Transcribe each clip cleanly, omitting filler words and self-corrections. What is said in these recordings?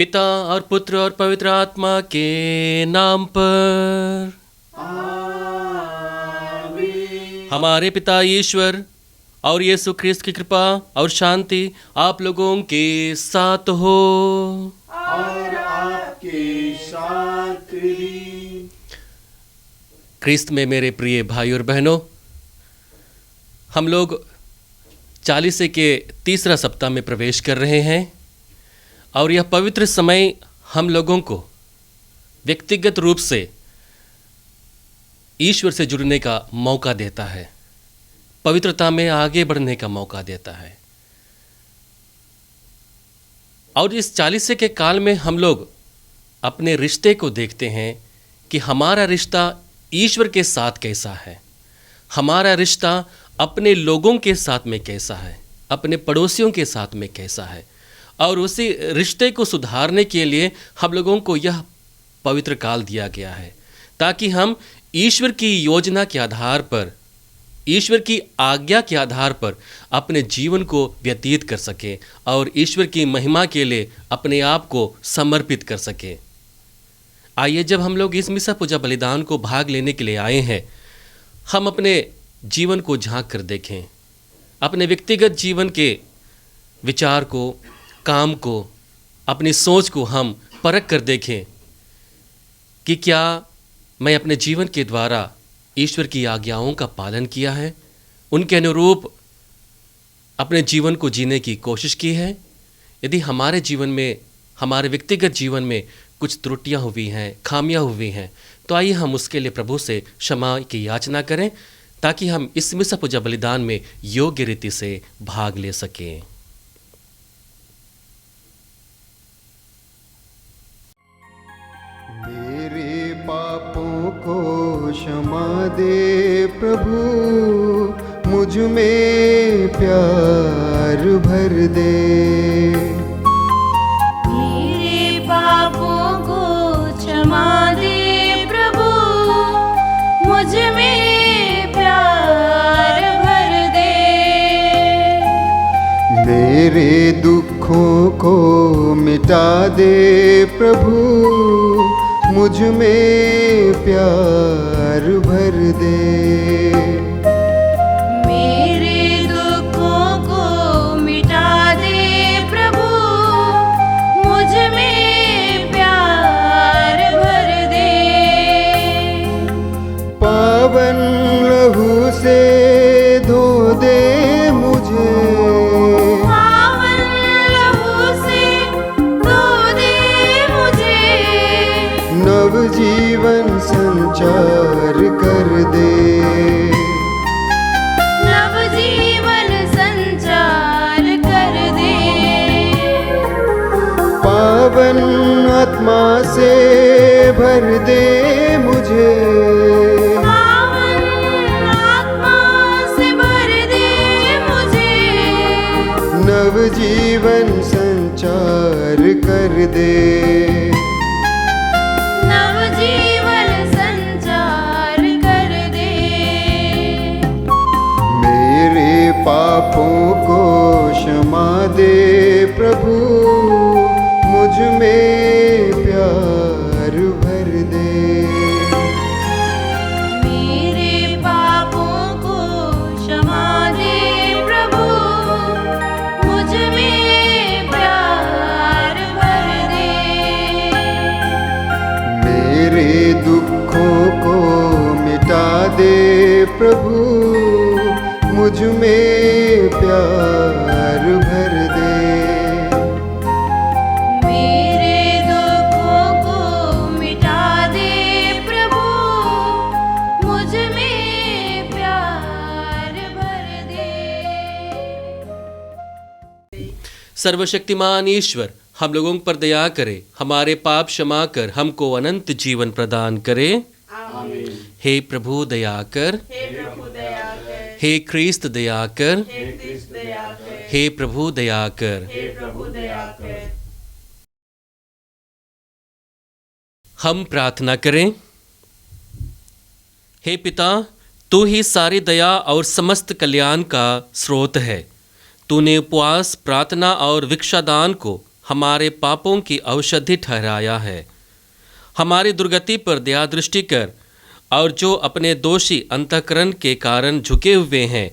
पिता और पुत्र और पवित्र आत्मा के नाम पर आमीन। हमारे पिता ईश्वर और यीशु ख्रिस्त की कृपा और शांति आप लोगों के साथ हो। और आपके साथ भी। ख्रिस्त में मेरे प्रिय भाई और बहनों, हम लोग चालीसे के तीसरा सप्ताह में प्रवेश कर रहे हैं और यह पवित्र समय हम लोगों को व्यक्तिगत रूप से ईश्वर से जुड़ने का मौका देता है, पवित्रता में आगे बढ़ने का मौका देता है। और इस चालीसे के काल में हम लोग अपने रिश्ते को देखते हैं कि हमारा रिश्ता ईश्वर के साथ कैसा है, हमारा रिश्ता अपने लोगों के साथ में कैसा है, अपने पड़ोसियों के साथ में कैसा है। और उसी रिश्ते को सुधारने के लिए हम लोगों को यह पवित्र काल दिया गया है ताकि हम ईश्वर की योजना के आधार पर, ईश्वर की आज्ञा के आधार पर अपने जीवन को व्यतीत कर सकें और ईश्वर की महिमा के लिए अपने आप को समर्पित कर सकें। आइए, जब हम लोग इस मिसा पूजा बलिदान को भाग लेने के लिए आए हैं, हम अपने जीवन को झांक कर देखें, अपने व्यक्तिगत जीवन के विचार को, काम को, अपनी सोच को हम परख कर देखें कि क्या मैं अपने जीवन के द्वारा ईश्वर की आज्ञाओं का पालन किया है, उनके अनुरूप अपने जीवन को जीने की कोशिश की है। यदि हमारे जीवन में, हमारे व्यक्तिगत जीवन में कुछ त्रुटियां हुई हैं, खामियां हुई हैं, तो आइए हम उसके लिए प्रभु से क्षमा की याचना करें ताकि हम इस मिसा पूजा बलिदान में योग्य रीति से भाग ले सकें। मेरे पापों को क्षमा दे प्रभु, मुझ में प्यार भर दे। मेरे पापों को क्षमा दे प्रभु, मुझ में प्यार भर दे। मेरे दुखों को मिटा दे प्रभु, मुझ में प्यार भर दे। मेरे दुखों को मिटा दे प्रभु, मुझ में प्यार भर दे। पावन लहू से धो दे मुझे, पावन लहू से धो दे मुझे। नवजीवन संचार कर दे। नवजीवन संचार कर दे। पावन आत्मा से भर दे मुझे, पावन आत्मा से भर दे मुझे। नवजीवन संचार कर दे। नवजीवन संचार कर दे। मेरे पापों को क्षमा दे प्रभु, मुझ में प्यार भर दे। मेरे पापों को क्षमा दे प्रभु, मुझ में प्यार भर दे। मेरे दुखों को मिटा दे प्रभु, मुझ में प्यार भर दे। मेरे दुखों को मिटा दे प्रभु, मुझ में प्यार भर दे। सर्वशक्तिमान ईश्वर हम लोगों पर दया करे, हमारे पाप क्षमा कर हमको अनंत जीवन प्रदान करे। आमीन। हे प्रभु दया कर, हे प्रभु दया कर। हे ख्रिस्त दया कर, हे कृष्ण दया कर। हे प्रभु दया कर। हे प्रभु दया कर। हम प्रार्थना करें। हे पिता, तू ही सारी दया और समस्त कल्याण का स्रोत है। तूने उपवास, प्रार्थना और भिक्षादान को हमारे पापों की औषधि ठहराया है। हमारी दुर्गति पर दया दृष्टि कर, और जो अपने दोषी अंतःकरण के कारण झुके हुए हैं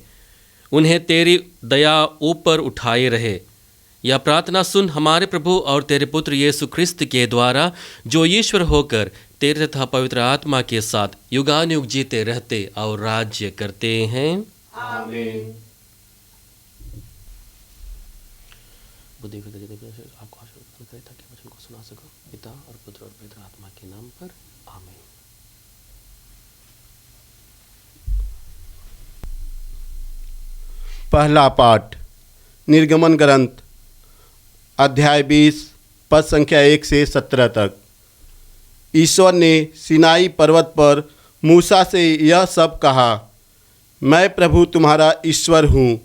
उन्हें तेरी दया ऊपर उठाए रहे। यह प्रार्थना सुन हमारे प्रभु और तेरे पुत्र यीशु ख्रिस्त के द्वारा, जो ईश्वर होकर तेरे तथा पवित्र आत्मा के साथ युगानुयुग जीते रहते और राज्य करते हैं। आमीन। बुद्धि को आपको आशीर्वाद करे ताकि वचन को सुना सको। पिता और पुत्र और पवित्र आत्मा के नाम पर आमीन। पहला पाठ निर्गमन ग्रंथ अध्याय 20 पद संख्या 1 से 17 तक। ईश्वर ने सिनाई पर्वत पर मूसा से यह सब कहा, मैं प्रभु तुम्हारा ईश्वर हूँ।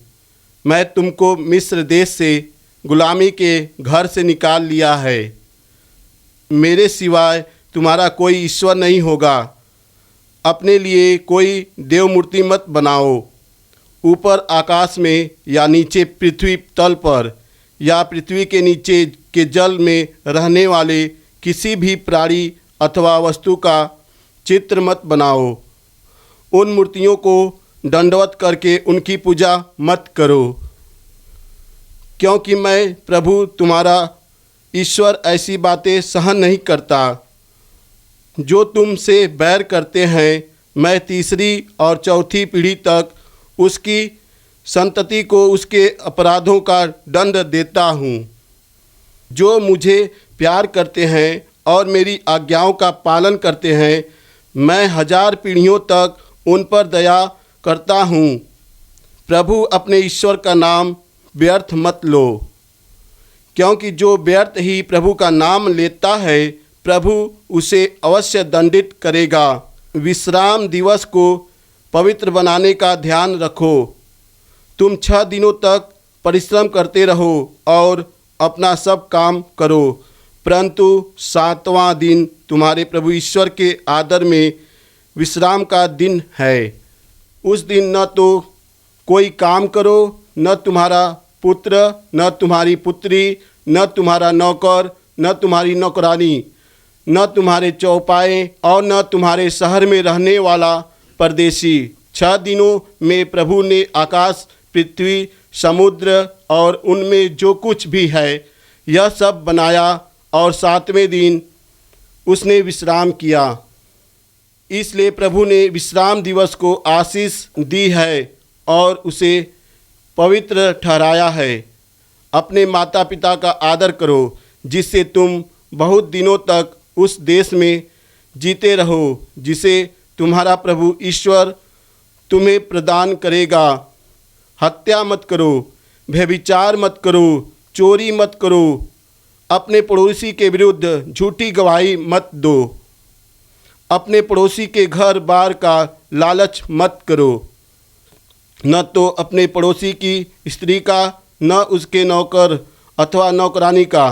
मैं तुमको मिस्र देश से गुलामी के घर से निकाल लिया है। मेरे सिवाय तुम्हारा कोई ईश्वर नहीं होगा। अपने लिए कोई देव मूर्ति मत बनाओ। ऊपर आकाश में या नीचे पृथ्वी तल पर या पृथ्वी के नीचे के जल में रहने वाले किसी भी प्राणी अथवा वस्तु का चित्र मत बनाओ। उन मूर्तियों को दंडवत करके उनकी पूजा मत करो, क्योंकि मैं प्रभु तुम्हारा ईश्वर ऐसी बातें सहन नहीं करता। जो तुमसे बैर करते हैं मैं तीसरी और चौथी पीढ़ी तक उसकी संतति को उसके अपराधों का दंड देता हूँ। जो मुझे प्यार करते हैं और मेरी आज्ञाओं का पालन करते हैं मैं 1000 पीढ़ियों तक उन पर दया करता हूँ। प्रभु अपने ईश्वर का नाम व्यर्थ मत लो, क्योंकि जो व्यर्थ ही प्रभु का नाम लेता है प्रभु उसे अवश्य दंडित करेगा। विश्राम दिवस को पवित्र बनाने का ध्यान रखो। तुम 6 दिनों तक परिश्रम करते रहो और अपना सब काम करो, परंतु 7वां दिन तुम्हारे प्रभु ईश्वर के आदर में विश्राम का दिन है। उस दिन न तो कोई काम करो, न तुम्हारा पुत्र, न तुम्हारी पुत्री, न तुम्हारा नौकर, न तुम्हारी नौकरानी, न तुम्हारे चौपाए और न तुम्हारे शहर में रहने वाला परदेशी। 6 दिनों में प्रभु ने आकाश, पृथ्वी, समुद्र और उनमें जो कुछ भी है यह सब बनाया और 7वें दिन उसने विश्राम किया। इसलिए प्रभु ने विश्राम दिवस को आशीष दी है और उसे पवित्र ठहराया है। अपने माता पिता का आदर करो, जिससे तुम बहुत दिनों तक उस देश में जीते रहो जिसे तुम्हारा प्रभु ईश्वर तुम्हें प्रदान करेगा। हत्या मत करो, व्यभिचार मत करो, चोरी मत करो, अपने पड़ोसी के विरुद्ध झूठी गवाही मत दो, अपने पड़ोसी के घर बार का लालच मत करो। न तो अपने पड़ोसी की स्त्री का, न उसके नौकर अथवा नौकरानी का,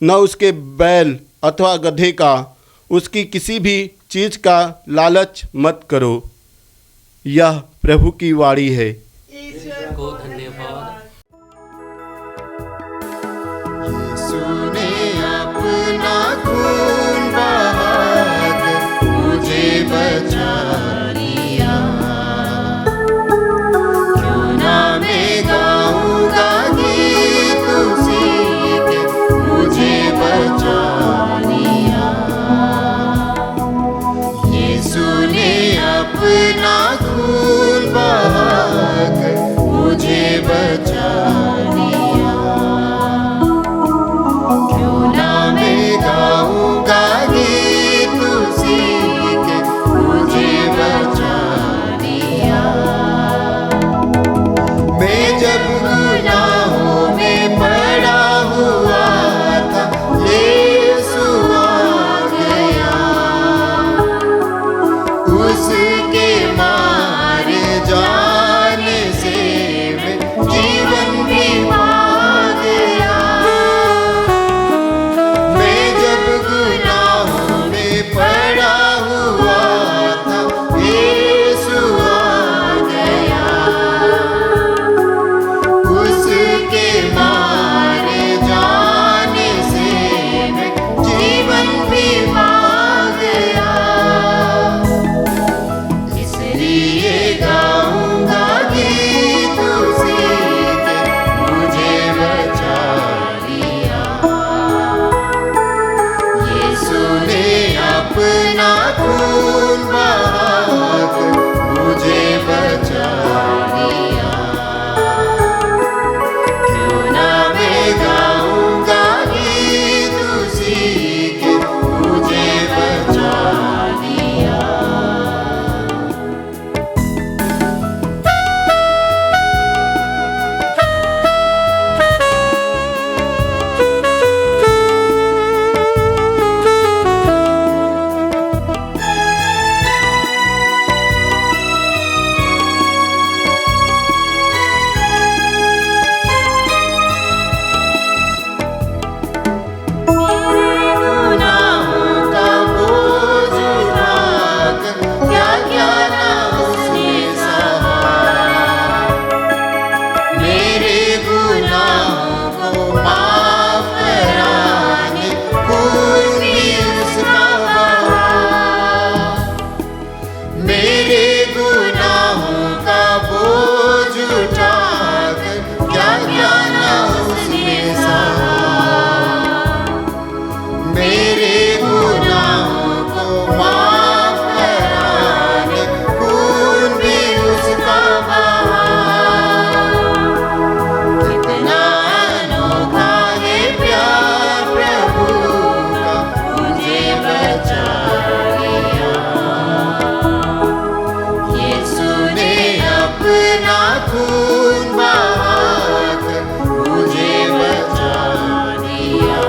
न उसके बैल अथवा गधे का, उसकी किसी भी चीज़ का लालच मत करो। यह प्रभु की वाणी है। ईश्वर को धन्यवाद। यीशु ने अपना खून बहाकर मुझे बचा लिया। क्यों ना मैं गाऊंगा गीत उसी के, मुझे बचा लिया। यीशु ने अपना खून बहाकर अपना खून बहाकर मुझे बचा लिया। क्यों ना मैं गाऊंगा गीत उसी के, मुझे बचा लिया। गुनाहों का बोझ उठाकर क्या क्या ना उसने सहा। मेरे गुनाहों को माफ कराने खून भी उसका बहा। मेरे गुनाहों का बोझ उठाकर क्या क्या ना उसने सहा। मेरे गुनाहों को माफ कराने खून भी उसका बहा। कितना अनोखा है प्यार प्रभु का, मुझे बचा लिया। यीशु ने अपना खून बहाकर मुझे बचा लिया।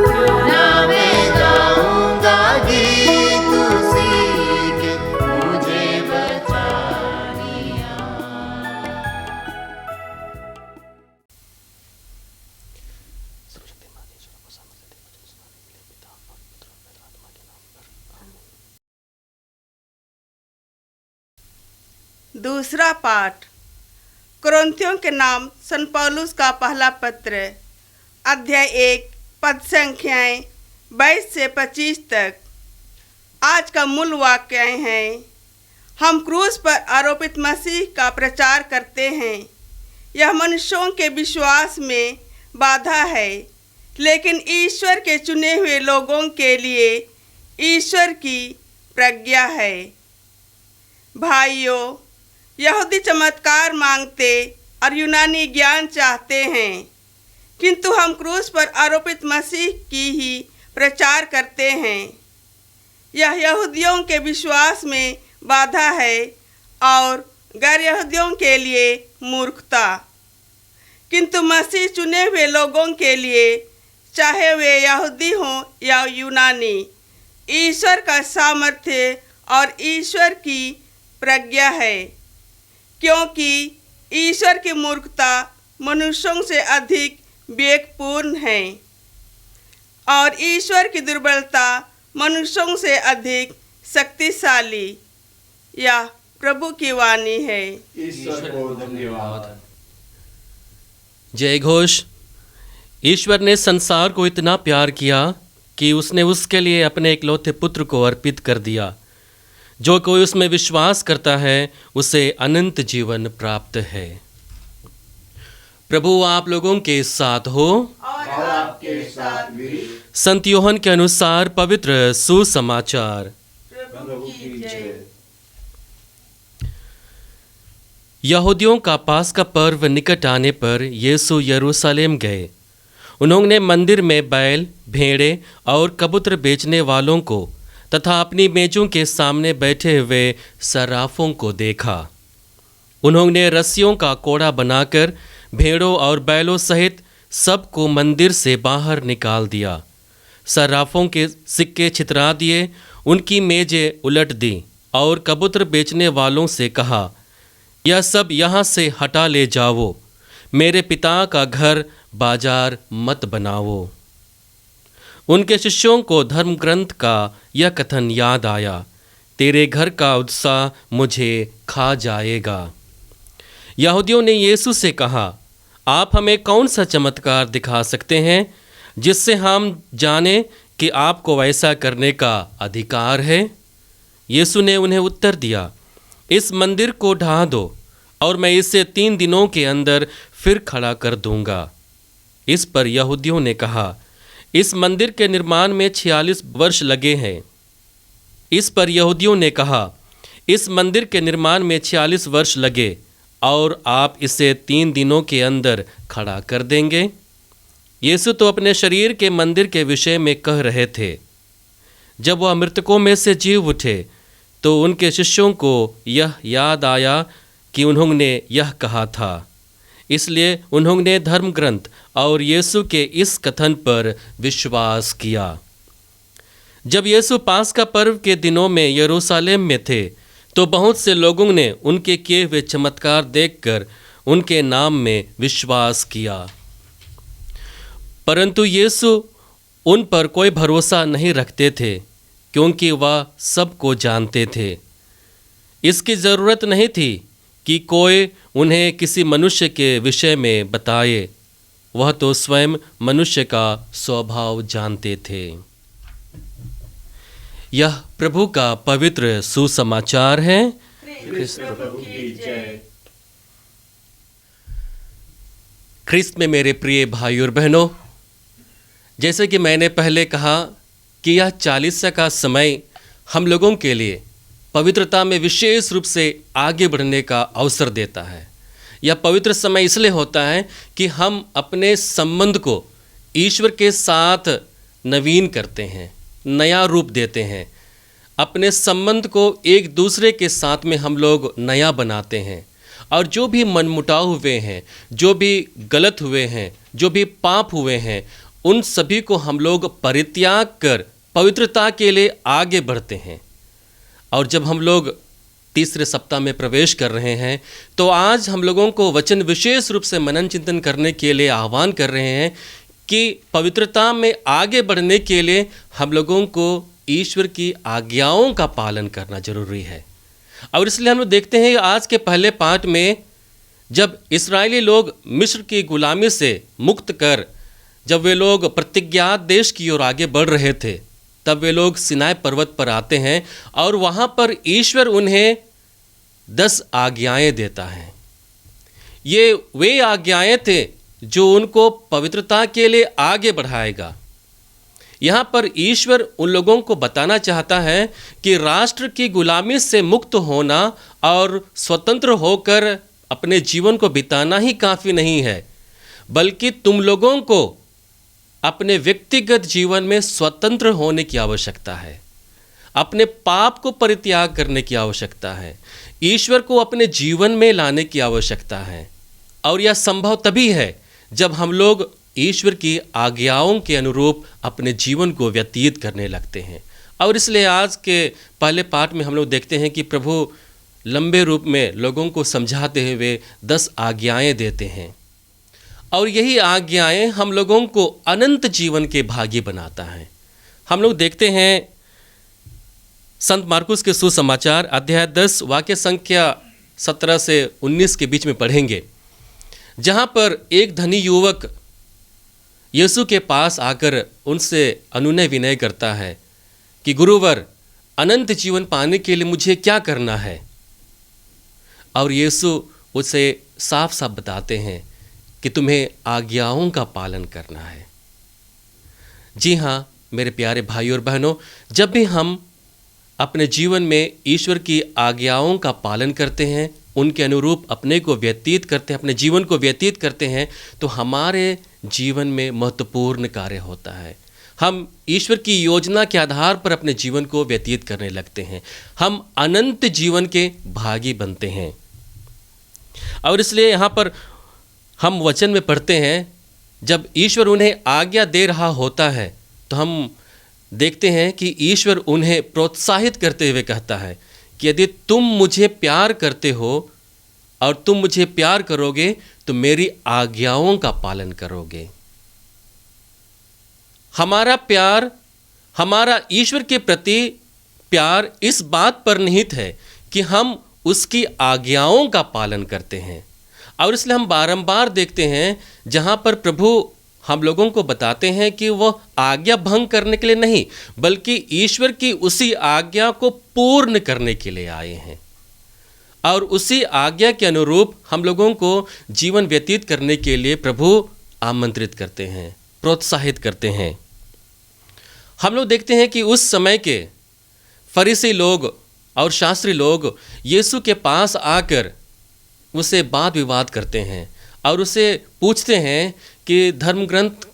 क्यों ना मैं गाऊंगा गीत उसी के, मुझे बचा लिया। दूसरा पाठ कुरिन्थियों के नाम सन पौलुस का पहला पत्र, अध्याय 1, पद संख्याएं 22 से 25 तक। आज का मूल वाक्य है, हम क्रूस पर आरोपित मसीह का प्रचार करते हैं। यह मनुष्यों के विश्वास में बाधा है, लेकिन ईश्वर के चुने हुए लोगों के लिए ईश्वर की प्रज्ञा है। भाइयों, यहूदी चमत्कार मांगते और यूनानी ज्ञान चाहते हैं, किंतु हम क्रूस पर आरोपित मसीह की ही प्रचार करते हैं। यह यहूदियों के विश्वास में बाधा है और गैर यहूदियों के लिए मूर्खता, किंतु मसीह चुने हुए लोगों के लिए, चाहे वे यहूदी हों या यूनानी, ईश्वर का सामर्थ्य और ईश्वर की प्रज्ञा है। क्योंकि ईश्वर की मूर्खता मनुष्यों से अधिक विवेकपूर्ण है और ईश्वर की दुर्बलता मनुष्यों से अधिक शक्तिशाली। यह प्रभु की वाणी है। ईश्वर को धन्यवाद। जय घोष। ईश्वर ने संसार को इतना प्यार किया कि उसने उसके लिए अपने इकलौते पुत्र को अर्पित कर दिया। जो कोई उसमें विश्वास करता है उसे अनंत जीवन प्राप्त है। प्रभु आप लोगों के साथ हो और आपके साथ भी। संत योहन के अनुसार पवित्र सुसमाचार। प्रभु की जय। यहूदियों का पास्का पर्व निकट आने पर यीशु यरूशलेम गए। उन्होंने मंदिर में बैल, भेड़ें और कबूतर बेचने वालों को तथा अपनी मेजों के सामने बैठे हुए सर्राफों को देखा। उन्होंने रस्सियों का कोड़ा बनाकर भेड़ों और बैलों सहित सबको मंदिर से बाहर निकाल दिया। सर्राफों के सिक्के छितरा दिए, उनकी मेजें उलट दी और कबूतर बेचने वालों से कहा, यह सब यहाँ से हटा ले जाओ, मेरे पिता का घर बाजार मत बनाओ। उनके शिष्यों को धर्म ग्रंथ का यह कथन याद आया, तेरे घर का उत्साह मुझे खा जाएगा। यहूदियों ने यीशु से कहा, आप हमें कौन सा चमत्कार दिखा सकते हैं जिससे हम जाने कि आपको ऐसा करने का अधिकार है? यीशु ने उन्हें उत्तर दिया, इस मंदिर को ढा दो और मैं इसे 3 दिनों के अंदर फिर खड़ा कर दूंगा। इस पर यहूदियों ने कहा, इस मंदिर के निर्माण में 46 वर्ष लगे हैं। इस पर यहूदियों ने कहा, इस मंदिर के निर्माण में 46 वर्ष लगे और आप इसे 3 दिनों के अंदर खड़ा कर देंगे। यीशु तो अपने शरीर के मंदिर के विषय में कह रहे थे। जब वह मृतकों में से जी उठे तो उनके शिष्यों को यह याद आया कि उन्होंने यह कहा था। इसलिए उन्होंने धर्म ग्रंथ और यीशु के इस कथन पर विश्वास किया। जब यीशु पास्का पर्व के दिनों में यरूशलेम में थे तो बहुत से लोगों ने उनके किए हुए चमत्कार देखकर उनके नाम में विश्वास किया। परंतु यीशु उन पर कोई भरोसा नहीं रखते थे, क्योंकि वह सबको जानते थे। इसकी ज़रूरत नहीं थी कि कोई उन्हें किसी मनुष्य के विषय में बताए, वह तो स्वयं मनुष्य का स्वभाव जानते थे। यह प्रभु का पवित्र सुसमाचार है। ख्रिस्त में मेरे प्रिय भाई और बहनों, जैसे कि मैंने पहले कहा कि यह 40 का समय हम लोगों के लिए पवित्रता में विशेष रूप से आगे बढ़ने का अवसर देता है। यह पवित्र समय इसलिए होता है कि हम अपने संबंध को ईश्वर के साथ नवीन करते हैं, नया रूप देते हैं। अपने संबंध को एक दूसरे के साथ में हम लोग नया बनाते हैं, और जो भी मनमुटाव हुए हैं, जो भी गलत हुए हैं, जो भी पाप हुए हैं, उन सभी को हम लोग परित्याग कर पवित्रता के लिए आगे बढ़ते हैं। और जब हम लोग तीसरे सप्ताह में प्रवेश कर रहे हैं तो आज हम लोगों को वचन विशेष रूप से मनन चिंतन करने के लिए आह्वान कर रहे हैं कि पवित्रता में आगे बढ़ने के लिए हम लोगों को ईश्वर की आज्ञाओं का पालन करना जरूरी है। और इसलिए हम लोग देखते हैं आज के पहले पाठ में जब इस्राएली लोग मिस्र की गुलामी से मुक्त कर जब वे लोग प्रतिज्ञात देश की ओर आगे बढ़ रहे थे, तब वे लोग सिनाई पर्वत पर आते हैं और वहाँ पर ईश्वर उन्हें 10 आज्ञाएं देता है। ये वे आज्ञाएं थे जो उनको पवित्रता के लिए आगे बढ़ाएगा। यहाँ पर ईश्वर उन लोगों को बताना चाहता है कि राष्ट्र की गुलामी से मुक्त होना और स्वतंत्र होकर अपने जीवन को बिताना ही काफ़ी नहीं है, बल्कि तुम लोगों को अपने व्यक्तिगत जीवन में स्वतंत्र होने की आवश्यकता है। अपने पाप को परित्याग करने की आवश्यकता है। ईश्वर को अपने जीवन में लाने की आवश्यकता है। और यह संभव तभी है जब हम लोग ईश्वर की आज्ञाओं के अनुरूप अपने जीवन को व्यतीत करने लगते हैं। और इसलिए आज के पहले पाठ में हम लोग देखते हैं कि प्रभु लंबे रूप में लोगों को समझाते हुए 10 आज्ञाएं देते हैं, और यही आज्ञाएं हम लोगों को अनंत जीवन के भागी बनाता है। हम लोग देखते हैं संत मार्कुस के सुसमाचार अध्याय 10 वाक्य संख्या 17 से 19 के बीच में पढ़ेंगे, जहाँ पर एक धनी युवक यीशु के पास आकर उनसे अनुनय विनय करता है कि गुरुवर, अनंत जीवन पाने के लिए मुझे क्या करना है। और यीशु उसे साफ साफ बताते हैं कि तुम्हें आज्ञाओं का पालन करना है। जी हाँ मेरे प्यारे भाई और बहनों, जब भी हम अपने जीवन में ईश्वर की आज्ञाओं का पालन करते हैं, उनके अनुरूप अपने को व्यतीत करते हैं, अपने जीवन को व्यतीत करते हैं, तो हमारे जीवन में महत्वपूर्ण कार्य होता है। हम ईश्वर की योजना के आधार पर अपने जीवन को व्यतीत करने लगते हैं। हम अनंत जीवन के भागी बनते हैं। और इसलिए यहाँ पर हम वचन में पढ़ते हैं, जब ईश्वर उन्हें आज्ञा दे रहा होता है तो हम देखते हैं कि ईश्वर उन्हें प्रोत्साहित करते हुए कहता है कि यदि तुम मुझे प्यार करते हो और तुम मुझे प्यार करोगे तो मेरी आज्ञाओं का पालन करोगे। हमारा प्यार, हमारा ईश्वर के प्रति प्यार इस बात पर निहित है कि हम उसकी आज्ञाओं का पालन करते हैं। और इसलिए हम बारंबार देखते हैं जहाँ पर प्रभु हम लोगों को बताते हैं कि वह आज्ञा भंग करने के लिए नहीं, बल्कि ईश्वर की उसी आज्ञा को पूर्ण करने के लिए आए हैं। और उसी आज्ञा के अनुरूप हम लोगों को जीवन व्यतीत करने के लिए प्रभु आमंत्रित करते हैं, प्रोत्साहित करते हैं। हम लोग देखते हैं कि उस समय के फरीसी लोग और शास्त्री लोग यीशु के पास आकर उससे वाद विवाद करते हैं और उससे पूछते हैं कि धर्म ग्रंथ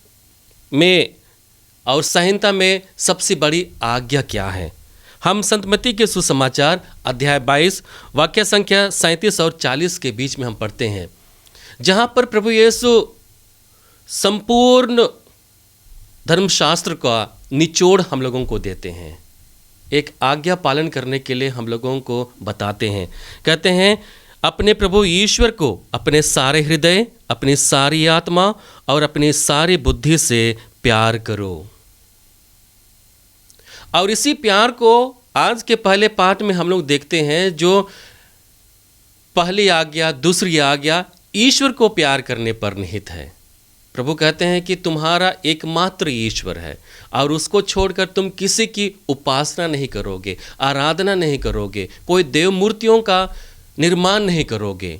में और संहिता में सबसे बड़ी आज्ञा क्या है। हम संत मत्ती के सुसमाचार अध्याय 22 वाक्य संख्या 37 और 40 के बीच में हम पढ़ते हैं, जहाँ पर प्रभु यीशु संपूर्ण धर्मशास्त्र का निचोड़ हम लोगों को देते हैं। एक आज्ञा पालन करने के लिए हम लोगों को बताते हैं। कहते हैं, अपने प्रभु ईश्वर को अपने सारे हृदय, अपनी सारी आत्मा और अपनी सारी बुद्धि से प्यार करो। और इसी प्यार को आज के पहले पाठ में हम लोग देखते हैं, जो पहली आज्ञा, दूसरी आज्ञा ईश्वर को प्यार करने पर निहित है। प्रभु कहते हैं कि तुम्हारा एकमात्र ईश्वर है और उसको छोड़कर तुम किसी की उपासना नहीं करोगे, आराधना नहीं करोगे, कोई देव मूर्तियों का निर्माण नहीं करोगे।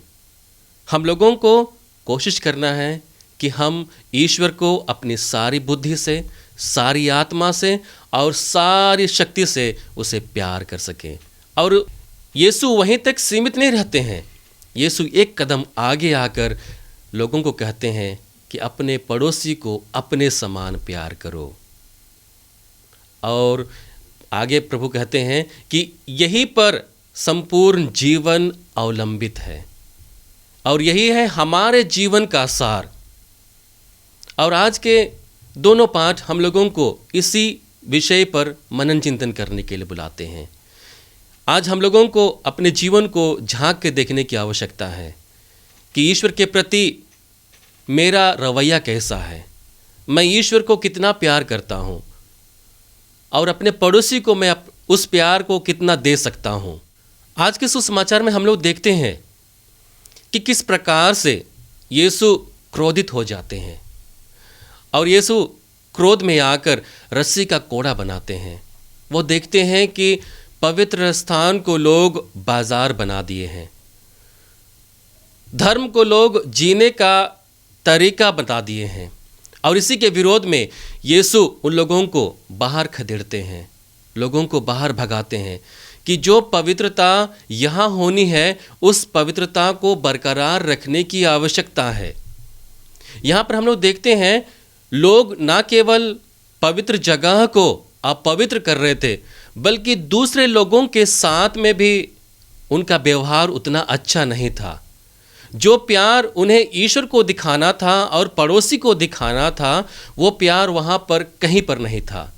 हम लोगों को कोशिश करना है कि हम ईश्वर को अपनी सारी बुद्धि से, सारी आत्मा से और सारी शक्ति से उसे प्यार कर सकें। और यीशु वहीं तक सीमित नहीं रहते हैं, यीशु एक कदम आगे आकर लोगों को कहते हैं कि अपने पड़ोसी को अपने समान प्यार करो। और आगे प्रभु कहते हैं कि यही पर संपूर्ण जीवन अवलंबित है और यही है हमारे जीवन का सार। और आज के दोनों पाठ हम लोगों को इसी विषय पर मनन चिंतन करने के लिए बुलाते हैं। आज हम लोगों को अपने जीवन को झांक के देखने की आवश्यकता है कि ईश्वर के प्रति मेरा रवैया कैसा है, मैं ईश्वर को कितना प्यार करता हूँ और अपने पड़ोसी को मैं उस प्यार को कितना दे सकता हूँ। आज के सुसमाचार में हम लोग देखते हैं कि किस प्रकार से यीशु क्रोधित हो जाते हैं और यीशु क्रोध में आकर रस्सी का कोड़ा बनाते हैं। वो देखते हैं कि पवित्र स्थान को लोग बाजार बना दिए हैं, धर्म को लोग जीने का तरीका बता दिए हैं और इसी के विरोध में यीशु उन लोगों को बाहर खदेड़ते हैं, लोगों को बाहर भगाते हैं कि जो पवित्रता यहाँ होनी है उस पवित्रता को बरकरार रखने की आवश्यकता है। यहाँ पर हम लोग देखते हैं लोग ना केवल पवित्र जगह को अपवित्र कर रहे थे, बल्कि दूसरे लोगों के साथ में भी उनका व्यवहार उतना अच्छा नहीं था। जो प्यार उन्हें ईश्वर को दिखाना था और पड़ोसी को दिखाना था, वो प्यार वहाँ पर कहीं पर नहीं था।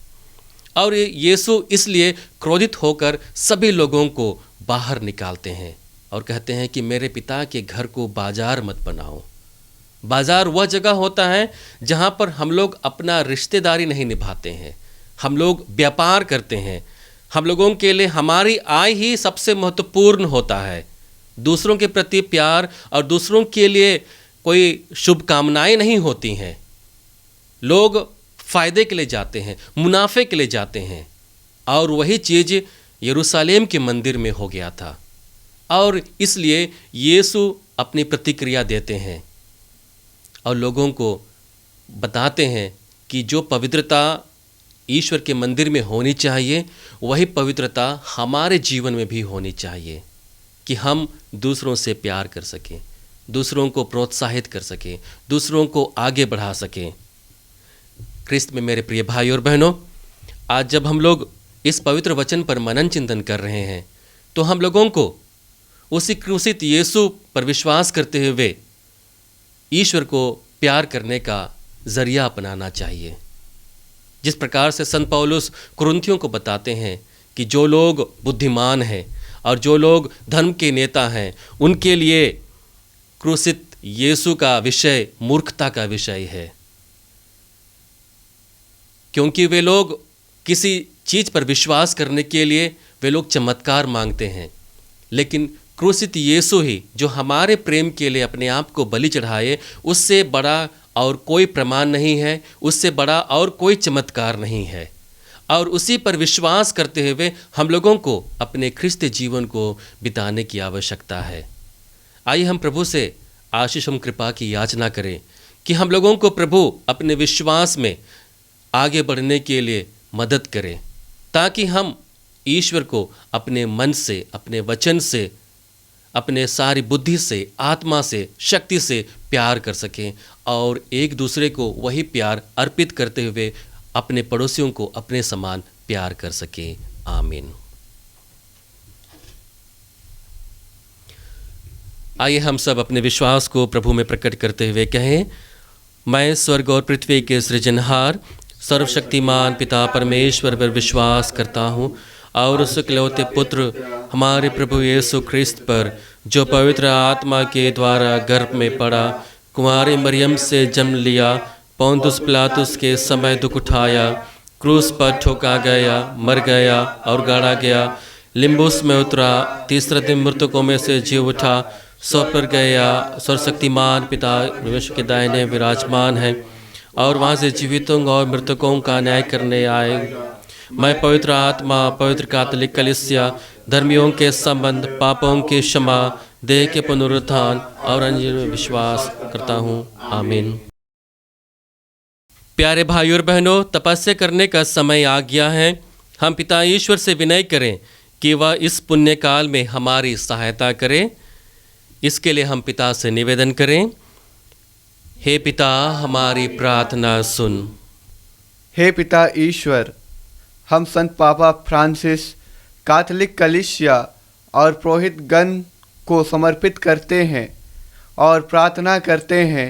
और यीशु इसलिए क्रोधित होकर सभी लोगों को बाहर निकालते हैं और कहते हैं कि मेरे पिता के घर को बाजार मत बनाओ। बाजार वह जगह होता है जहाँ पर हम लोग अपना रिश्तेदारी नहीं निभाते हैं, हम लोग व्यापार करते हैं। हम लोगों के लिए हमारी आय ही सबसे महत्वपूर्ण होता है। दूसरों के प्रति प्यार और दूसरों के लिए कोई शुभकामनाएं नहीं होती हैं। लोग फ़ायदे के लिए जाते हैं, मुनाफे के लिए जाते हैं। और वही चीज़ यरूशलेम के मंदिर में हो गया था और इसलिए यीशु अपनी प्रतिक्रिया देते हैं और लोगों को बताते हैं कि जो पवित्रता ईश्वर के मंदिर में होनी चाहिए वही पवित्रता हमारे जीवन में भी होनी चाहिए, कि हम दूसरों से प्यार कर सकें, दूसरों को प्रोत्साहित कर सकें, दूसरों को आगे बढ़ा सकें। क्रिस्त में मेरे प्रिय भाई और बहनों, आज जब हम लोग इस पवित्र वचन पर मनन चिंतन कर रहे हैं तो हम लोगों को उसी क्रूसित यीशु पर विश्वास करते हुए ईश्वर को प्यार करने का जरिया अपनाना चाहिए। जिस प्रकार से संत पौलुस कुरिन्थियों को बताते हैं कि जो लोग बुद्धिमान हैं और जो लोग धर्म के नेता हैं, उनके लिए क्रूसित यीशु का विषय मूर्खता का विषय है, क्योंकि वे लोग किसी चीज़ पर विश्वास करने के लिए वे लोग चमत्कार मांगते हैं, लेकिन क्रूसित यीशु ही जो हमारे प्रेम के लिए अपने आप को बलि चढ़ाए, उससे बड़ा और कोई प्रमाण नहीं है, उससे बड़ा और कोई चमत्कार नहीं है। और उसी पर विश्वास करते हुए हम लोगों को अपने ख्रिस्त जीवन को बिताने की आवश्यकता है। आइए हम प्रभु से आशीष एवं कृपा की याचना करें कि हम लोगों को प्रभु अपने विश्वास में आगे बढ़ने के लिए मदद करें, ताकि हम ईश्वर को अपने मन से, अपने वचन से, अपने सारी बुद्धि से, आत्मा से, शक्ति से प्यार कर सकें और एक दूसरे को वही प्यार अर्पित करते हुए अपने पड़ोसियों को अपने समान प्यार कर सकें। आमीन। आइए हम सब अपने विश्वास को प्रभु में प्रकट करते हुए कहें, मैं स्वर्ग और पृथ्वी के सृजनहार सर्वशक्तिमान पिता परमेश्वर पर विश्वास करता हूँ और उस इकलौते पुत्र हमारे प्रभु यीशु ख्रिस्त पर, जो पवित्र आत्मा के द्वारा गर्भ में पड़ा, कुंवारी मरियम से जन्म लिया, पोंतुस पिलातुस के समय दुख उठाया, क्रूस पर ठोका गया, मर गया और गाड़ा गया, लिम्बुस में उतरा, तीसरे दिन मृतकों में से जी उठा, सौ पर गया, सर्वशक्तिमान पिता विश्व के दाहिने विराजमान है और वहाँ से जीवितों और मृतकों का न्याय करने आए। मैं पवित्र आत्मा, पवित्र कैथोलिक कलीसिया, धर्मियों के संबंध, पापों की क्षमा, देह के पुनरुत्थान और अंजिल में विश्वास करता हूँ। आमीन। प्यारे भाइयों और बहनों, तपस्या करने का समय आ गया है। हम पिता ईश्वर से विनय करें कि वह इस पुण्य काल में हमारी सहायता करे। इसके लिए हम पिता से निवेदन करें, हे पिता हमारी प्रार्थना सुन। हे पिता ईश्वर, हम संत पापा फ्रांसिस, कैथोलिक कलीसिया और पुरोहित गण को समर्पित करते हैं और प्रार्थना करते हैं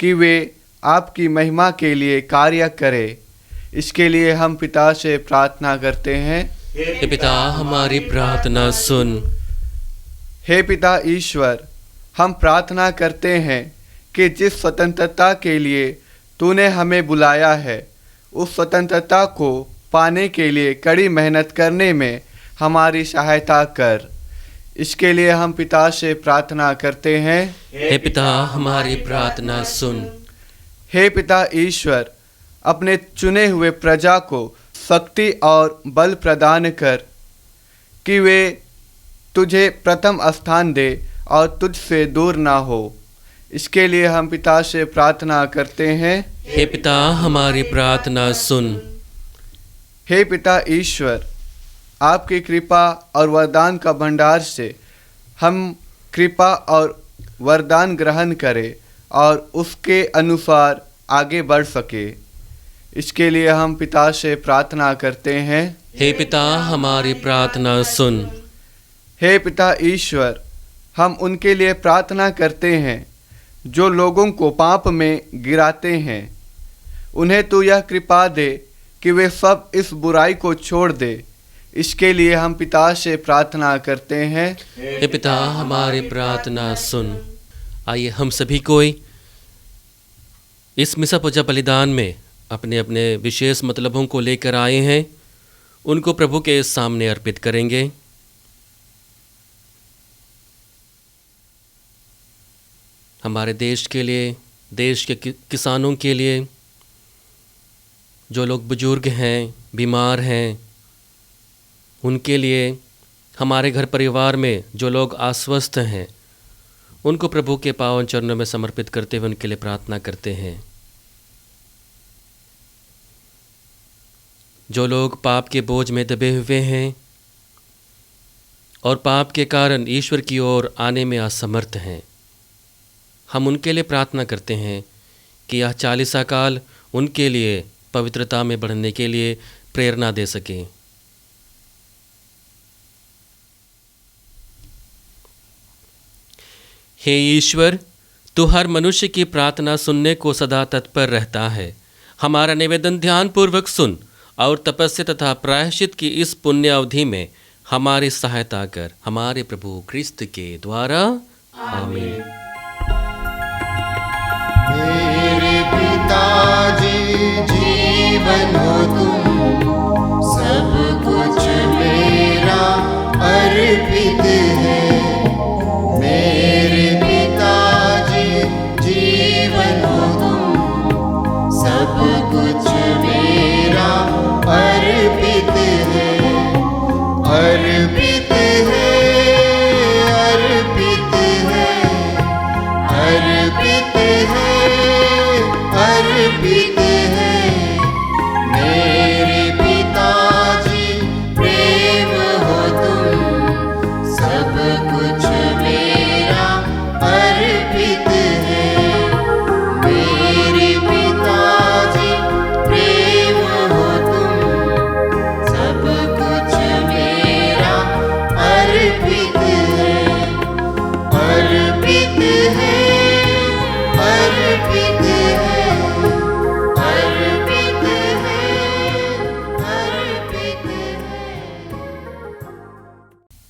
कि वे आपकी महिमा के लिए कार्य करें। इसके लिए हम पिता से प्रार्थना करते हैं, हे पिता हमारी प्रार्थना सुन। हे पिता ईश्वर, हम प्रार्थना करते हैं कि जिस स्वतंत्रता के लिए तूने हमें बुलाया है, उस स्वतंत्रता को पाने के लिए कड़ी मेहनत करने में हमारी सहायता कर। इसके लिए हम पिता से प्रार्थना करते हैं, हे पिता हमारी प्रार्थना सुन। हे पिता ईश्वर, अपने चुने हुए प्रजा को शक्ति और बल प्रदान कर कि वे तुझे प्रथम स्थान दे और तुझसे दूर ना हो। इसके लिए हम पिता से प्रार्थना करते हैं, हे पिता हमारी प्रार्थना सुन। हे पिता ईश्वर, आपकी कृपा और वरदान का भंडार से हम कृपा और वरदान ग्रहण करें और उसके अनुसार आगे बढ़ सके। इसके लिए हम पिता से प्रार्थना करते हैं, हे पिता हमारी प्रार्थना सुन। हे पिता ईश्वर, हम उनके लिए प्रार्थना करते हैं जो लोगों को पाप में गिराते हैं। उन्हें तू यह कृपा दे कि वे सब इस बुराई को छोड़ दे। इसके लिए हम पिता से प्रार्थना करते हैं, हे पिता हमारी प्रार्थना सुन। आइए हम सभी कोई इस मिसा पूजा बलिदान में अपने अपने विशेष मतलबों को लेकर आए हैं, उनको प्रभु के सामने अर्पित करेंगे। हमारे देश के लिए, देश के किसानों के लिए, जो लोग बुजुर्ग हैं, बीमार हैं, उनके लिए, हमारे घर परिवार में जो लोग अस्वस्थ हैं, उनको प्रभु के पावन चरणों में समर्पित करते हुए उनके लिए प्रार्थना करते हैं। जो लोग पाप के बोझ में दबे हुए हैं और पाप के कारण ईश्वर की ओर आने में असमर्थ हैं, हम उनके लिए प्रार्थना करते हैं कि यह 40 काल उनके लिए पवित्रता में बढ़ने के लिए प्रेरणा दे सके। हे ईश्वर, तू हर मनुष्य की प्रार्थना सुनने को सदा तत्पर रहता है। हमारा निवेदन ध्यानपूर्वक सुन और तपस्या तथा प्रायश्चित की इस पुण्य अवधि में हमारी सहायता कर, हमारे प्रभु ख्रिस्त के द्वारा। आमीन। मेरे पिताजी जीवन हो तुम, सब कुछ मेरा अर्पित है। मेरे पिताजी जीवन हो तुम, सब कुछ मेरा अर्पित है। अर्पित है, अर्पित है, अर्पित है, अर्पित है।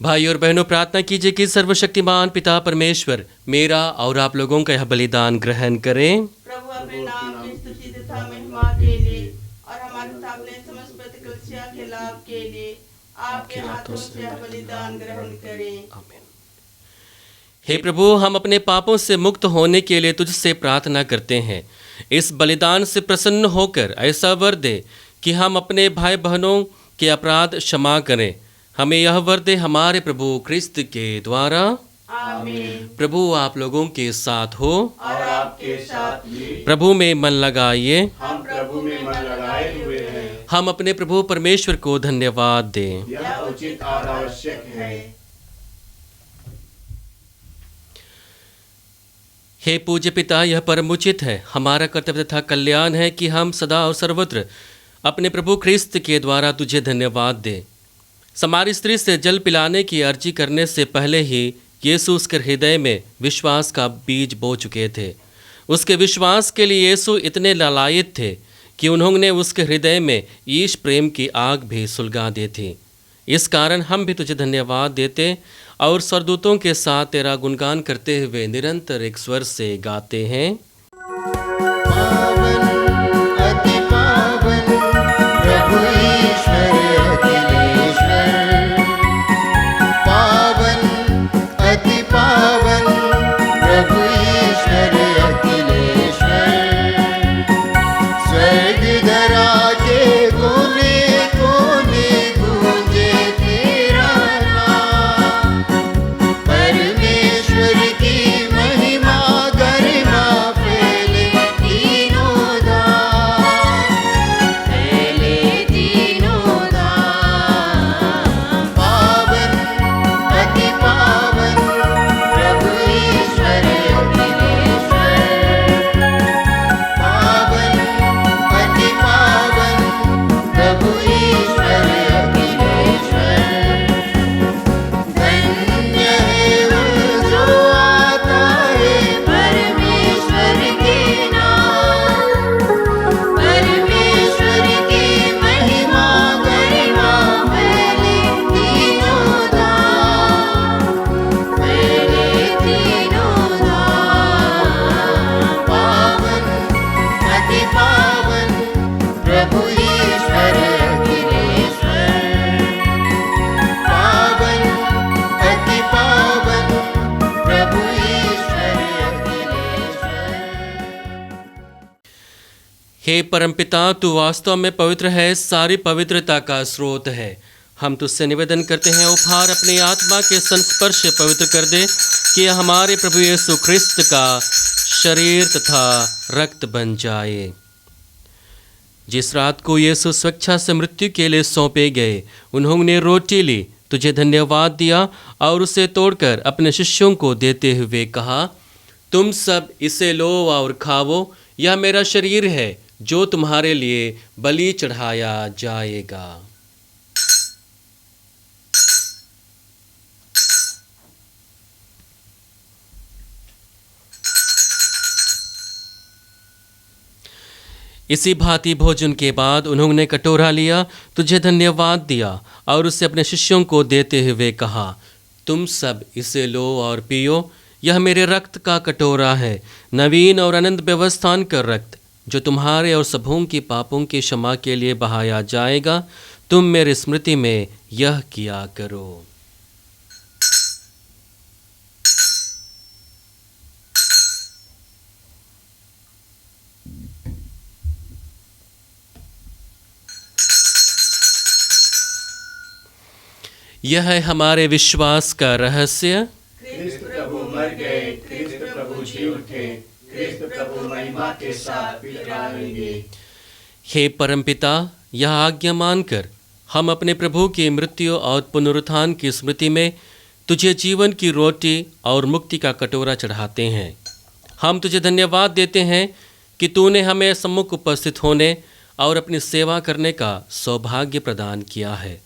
भाई और बहनों, प्रार्थना कीजिए कि सर्वशक्तिमान पिता परमेश्वर मेरा और आप लोगों का यह बलिदान ग्रहण करें। प्रभु अपने नाम की स्तुति तथा महिमा के लिए और हमारे तथा अपने समस्त प्रतिकलसिया के लाभ के लिए आपके हाथों से यह बलिदान ग्रहण करें। आमीन। हे प्रभु, हम अपने पापों से मुक्त होने के लिए तुझसे प्रार्थना करते हैं। इस बलिदान से प्रसन्न होकर ऐसा वर दे कि हम अपने भाई बहनों के अपराध क्षमा करें। हमें यह वर दे हमारे प्रभु क्रिस्त के द्वारा। आमीन। प्रभु आप लोगों के साथ हो। और आपके साथ भी प्रभु में मन लगाइए। हम प्रभु में मन लगाए हुए हैं। हम अपने प्रभु परमेश्वर को धन्यवाद दें। यह उचित और आवश्यक है। हे पूज्य पिता, यह परम उचित है, हमारा कर्तव्य तथा कल्याण है कि हम सदा और सर्वत्र अपने प्रभु ख्रिस्त के द्वारा तुझे धन्यवाद दें। समारी स्त्री से जल पिलाने की अर्जी करने से पहले ही यीशु उसके हृदय में विश्वास का बीज बो चुके थे। उसके विश्वास के लिए यीशु इतने लालायित थे कि उन्होंने उसके हृदय में ईश प्रेम की आग भी सुलगा दी थी। इस कारण हम भी तुझे धन्यवाद देते और स्वर्गदूतों के साथ तेरा गुणगान करते हुए निरंतर एक स्वर से गाते हैं। पावन अति पावन प्रभु ईश्वर अखिलेश्वर। पावन अति पावन प्रभु ईश्वर अखिलेश्वर। स्वर्ग धरा के कोने कोने गूंजे तेरा नाम। परमेश्वर की महिमा गरिमा फैले तीनों धाम। फैले तीनों धाम। पावन अति पावन प्रभु ईश्वर अखिलेश्वर। पावन अति पावन प्रभु ईश्वर अखिलेश्वर। धन्य है वो जो आता है परमेश्वर के नाम। परमेश्वर की महिमा गरिमा फैले तीनों धाम। फैले तीनों धाम। पावन अति पावन प्रभु ईश्वर अखिलेश्वर। पावन अति पावन प्रभु ईश्वर अखिलेश्वर। हे परमपिता, तू वास्तव में पवित्र है, सारी पवित्रता का स्रोत है। हम तुझसे निवेदन करते हैं, उपहार अपनी आत्मा के संस्पर्श से पवित्र कर दे कि यह हमारे प्रभु यीशु ख्रिस्त का शरीर तथा रक्त बन जाए। जिस रात को यीशु स्वेच्छा से मृत्यु के लिए सौंपे गए, उन्होंने रोटी ली, तुझे धन्यवाद दिया और उसे तोड़कर अपने शिष्यों को देते हुए कहा, तुम सब इसे लो और खाओ, यह मेरा शरीर है जो तुम्हारे लिए बलि चढ़ाया जाएगा। इसी भांति भोजन के बाद उन्होंने कटोरा लिया, तुझे धन्यवाद दिया और उसे अपने शिष्यों को देते हुए कहा, तुम सब इसे लो और पियो, यह मेरे रक्त का कटोरा है, नवीन और अनंत व्यवस्थान का रक्त, जो तुम्हारे और सबों की पापों की क्षमा के लिए बहाया जाएगा। तुम मेरी स्मृति में यह किया करो। यह है हमारे विश्वास का रहस्य। ख्रिस्त प्रभु मर गए, ख्रिस्त प्रभु जी उठे, ख्रिस्त प्रभु महिमा के साथ फिर आएंगे। हे परमपिता, यह आज्ञा मानकर हम अपने प्रभु की मृत्यु और पुनरुत्थान की स्मृति में तुझे जीवन की रोटी और मुक्ति का कटोरा चढ़ाते हैं। हम तुझे धन्यवाद देते हैं कि तूने हमें सम्मुख उपस्थित होने और अपनी सेवा करने का सौभाग्य प्रदान किया है।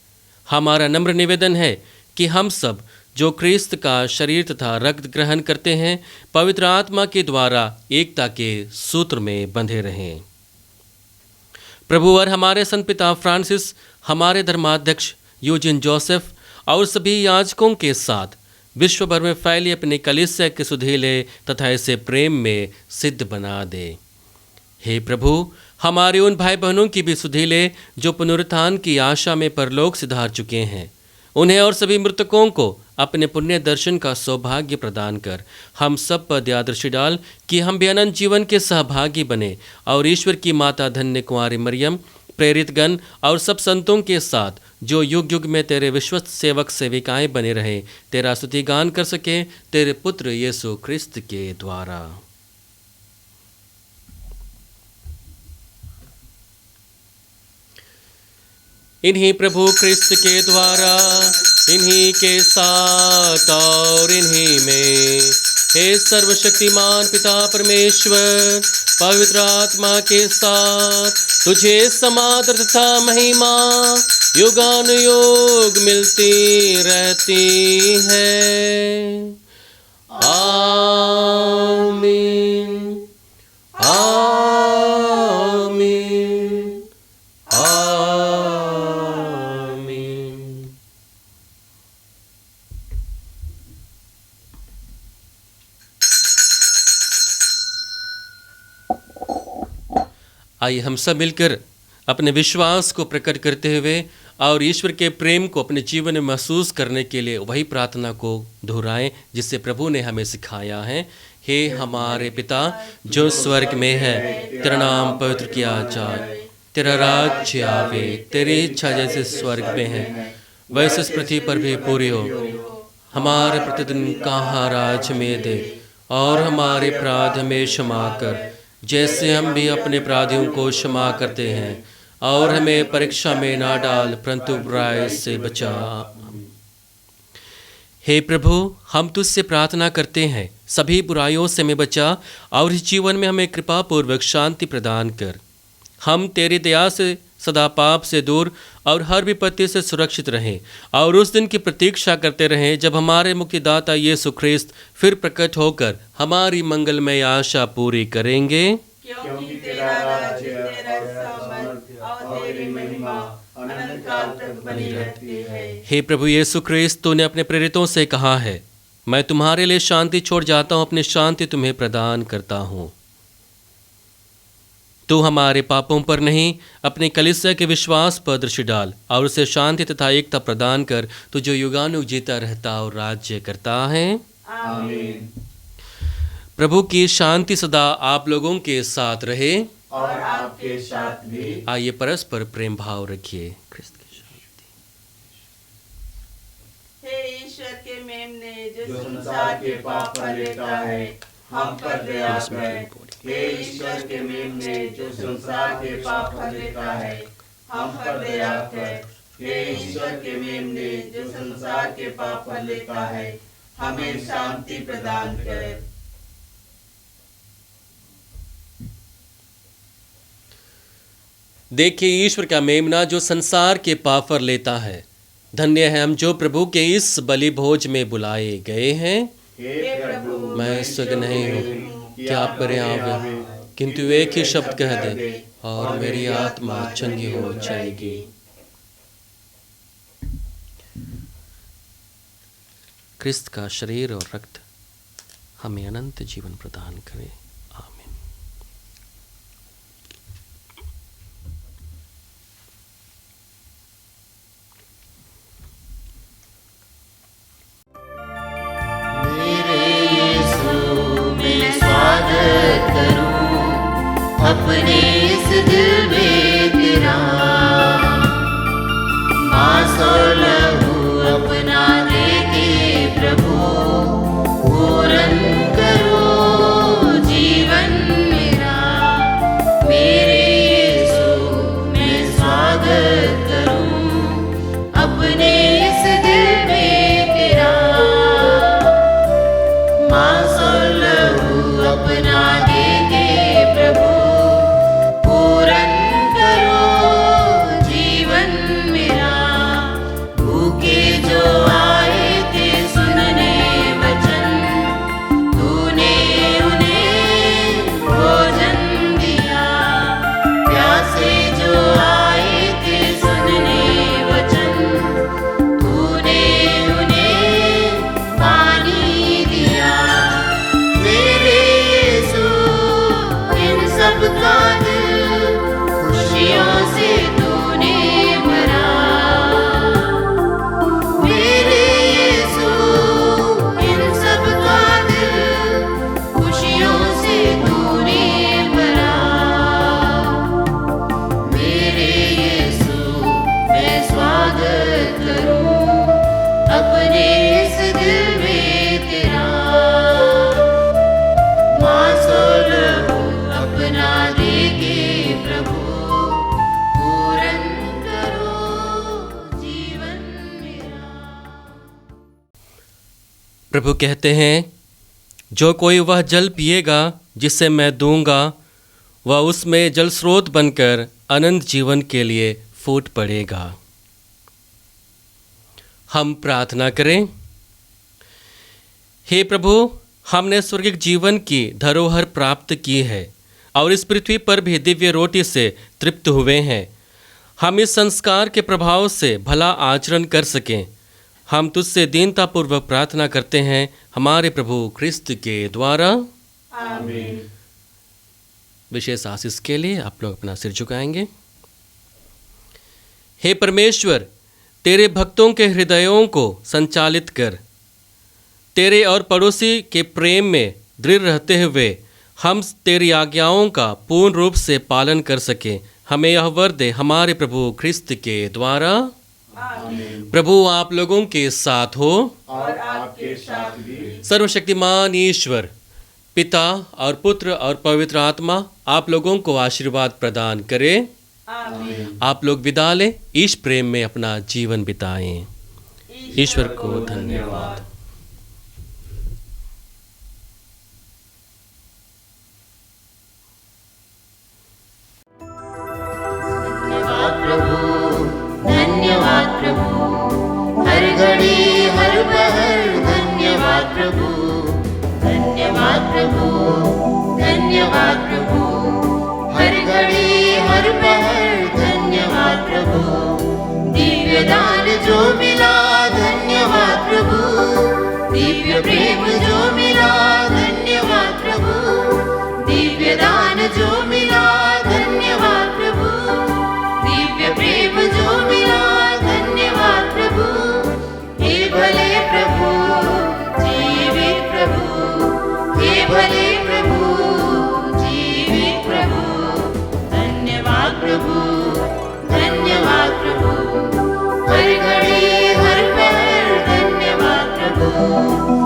हमारा नम्र निवेदन है कि हम सब जो ख्रिस्त का शरीर तथा रक्त ग्रहण करते हैं, पवित्र आत्मा के द्वारा एकता के सूत्र में बंधे रहें। प्रभु और हमारे संत पिता फ्रांसिस, हमारे धर्माध्यक्ष यूजिन जोसेफ और सभी याजकों के साथ विश्व भर में फैली अपनी कलीसिया के सुधीले तथा ऐसे प्रेम में सिद्ध बना दे। हे प्रभु, हमारे उन भाई बहनों की भी सुधीले जो पुनरुत्थान की आशा में परलोक सिधार चुके हैं, उन्हें और सभी मृतकों को अपने पुण्य दर्शन का सौभाग्य प्रदान कर हम सब पर दया दृष्टि डाल कि हम भी अनंत जीवन के सहभागी बने और ईश्वर की माता धन्य कुंवारी मरियम, प्रेरित गण और सब संतों के साथ जो युग युग में तेरे विश्वस्त सेवक सेविकाएं बने रहे, तेरा स्तुति गान कर सके तेरे पुत्र यीशु क्रिस्त के द्वारा। इन्हीं प्रभु क्रिस्त के द्वारा, इन्हीं के साथ और इन्हीं में, हे सर्वशक्तिमान पिता परमेश्वर, पवित्र आत्मा के साथ तुझे समादर तथा महिमा युगानुयोग मिलती रहती है। आमीन, आमीन, आमीन। आइए हम सब मिलकर अपने विश्वास को प्रकट करते हुए और ईश्वर के प्रेम को अपने जीवन में महसूस करने के लिए वही प्रार्थना को दोहराएं जिससे प्रभु ने हमें सिखाया है। हे हमारे पिता जो स्वर्ग में है, तेरा नाम पवित्र किया जाए, तेरा राज्य आवे, तेरी इच्छा जैसे स्वर्ग में है वैसे इस पृथ्वी पर भी पूरी हो। हमारे प्रतिदिन का आहार आज हमें दे और हमारे अपराध हमें क्षमा कर जैसे हम भी अपने अपराधियों को क्षमा करते हैं, और हमें परीक्षा में ना डाल परंतु बुराई से बचा। हे प्रभु, हम तुझसे प्रार्थना करते हैं सभी बुराइयों से हमें बचा और इस जीवन में हमें कृपा पूर्वक शांति प्रदान कर। हम तेरी दया से सदा पाप से दूर और हर विपत्ति से सुरक्षित रहें और उस दिन की प्रतीक्षा करते रहें जब हमारे मुक्तिदाता यीशु ख्रिस्त फिर प्रकट होकर हमारी मंगलमय आशा पूरी करेंगे। क्योंकि तेरा राज्य, तेरा सामर्थ और तेरी महिमा अनंत काल तक बनी रहती है। हे प्रभु यीशु ख्रिस्त, तूने अपने प्रेरितों से कहा है, मैं तुम्हारे लिए शांति छोड़ जाता हूँ, अपनी शांति तुम्हें प्रदान करता हूँ। तू हमारे पापों पर नहीं, अपनी कलीसिया के विश्वास पर दृष्टि डाल और उसे शांति तथा एकता प्रदान कर, तू जो युगानुयुग जीता रहता और राज्य करता है। आमीन। प्रभु की शांति सदा आप लोगों के साथ रहे और आपके साथ भी। आइए परस्पर प्रेम भाव रखिए। क्रिस्त की शांति। हे ईश्वर के मेमने जो संसार के पाप पर लेता है, हम पर दया कर। हे ईश्वर के मेमने जो संसार के पाप पर लेता है, हम पर दया कर। हे ईश्वर के मेमने जो संसार के पाप पर लेता है, हमें शांति प्रदान कर। देखिए ईश्वर का मेमना जो संसार के पाप पर लेता है। धन्य है हम जो प्रभु के इस बलि भोज में बुलाए गए हैं। हे प्रभु, मैं स्वर्ग नहीं हूँ कि आप मेरे आवे, किंतु एक ही शब्द कह दे और मेरी आत्मा चंगी हो जाएगी। क्रिस्त का शरीर और रक्त हमें अनंत जीवन प्रदान करे। आमीन। अपने इस दिल में तेरा मांस और लहू अपना देके प्रभु पूर्ण करो जीवन मेरा। मेरे यीशु मैं स्वागत करूं अपने इस दिल में तेरा मांस और लहू अपना देके प्रभु पूर्ण स्वागत करूं अपने इस दिल में तेरा। माँ सोलो अपना देके प्रभु पूरन करो जीवन मेरा। प्रभु कहते हैं, जो कोई वह जल पिएगा जिसे मैं दूंगा, वह उसमें जल स्रोत बनकर अनंत जीवन के लिए फूट पड़ेगा। हम प्रार्थना करें। हे प्रभु, हमने स्वर्गिक जीवन की धरोहर प्राप्त की है और इस पृथ्वी पर भी दिव्य रोटी से तृप्त हुए हैं। हम इस संस्कार के प्रभाव से भला आचरण कर सकें। हम तुझसे दीनतापूर्वक प्रार्थना करते हैं हमारे प्रभु क्रिस्त के द्वारा। आमीन। विशेष आशीष के लिए आप लोग अपना सिर झुकाएंगे। हे परमेश्वर, तेरे भक्तों के हृदयों को संचालित कर। तेरे और पड़ोसी के प्रेम में दृढ़ रहते हुए हम तेरी आज्ञाओं का पूर्ण रूप से पालन कर सकें। हमें यह वर दे हमारे प्रभु ख्रिस्त के द्वारा। प्रभु आप लोगों के साथ हो और आपके साथ भी। सर्वशक्तिमान ईश्वर पिता और पुत्र और पवित्र आत्मा आप लोगों को आशीर्वाद प्रदान करे। आप लोग विदा लें, इस प्रेम में अपना जीवन बिताएं। ईश्वर को धन्यवाद। धन्यवाद प्रभु, हर घड़ी हर पहर धन्यवाद प्रभु, धन्यवाद प्रभु, धन्यवाद प्रभु, हर घड़ी हर पहर धन्यवाद प्रभु, दिव्य दान जो मिला धन्यवाद प्रभु, दिव्य प्रेम जो मिला धन्यवाद प्रभु, दिव्य दान जो मिला धन्यवाद प्रभु, दिव्य प्रेम जो मिला धन्यवाद प्रभु। हे भले प्रभु, जीवित प्रभु, हे भले प्रभु, जीवित प्रभु, धन्यवाद प्रभु, धन्यवाद प्रभु, हर घड़ी हर पहर धन्यवाद प्रभु।